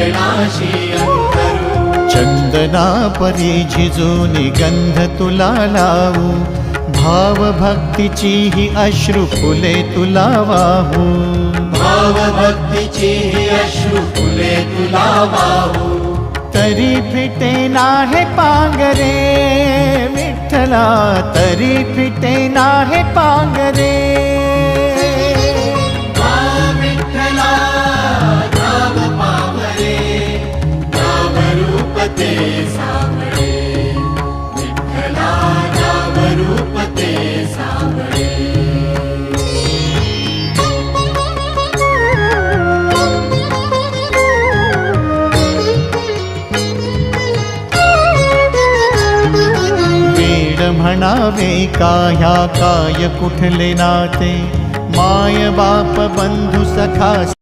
चरणाशी अंतरू। चंदना परी झिजूनी गंध तुला लावू, भाव भक्तीची ही अश्रु फुले तुला वाहू। भाव भक्तीची ही अश्रु फुले तुला वाहू। तरी फिटे नाहे पांगरे विठ्ठला, तरी फिटे नाहे पांगरे। विठ्ठला नाम पावरे, नाम रूप ते सावळे। विठ्ठला नाम रूप ते सावळे। म्हणावे काह्या काय कुठले नाते, माय बाप बंधु सखा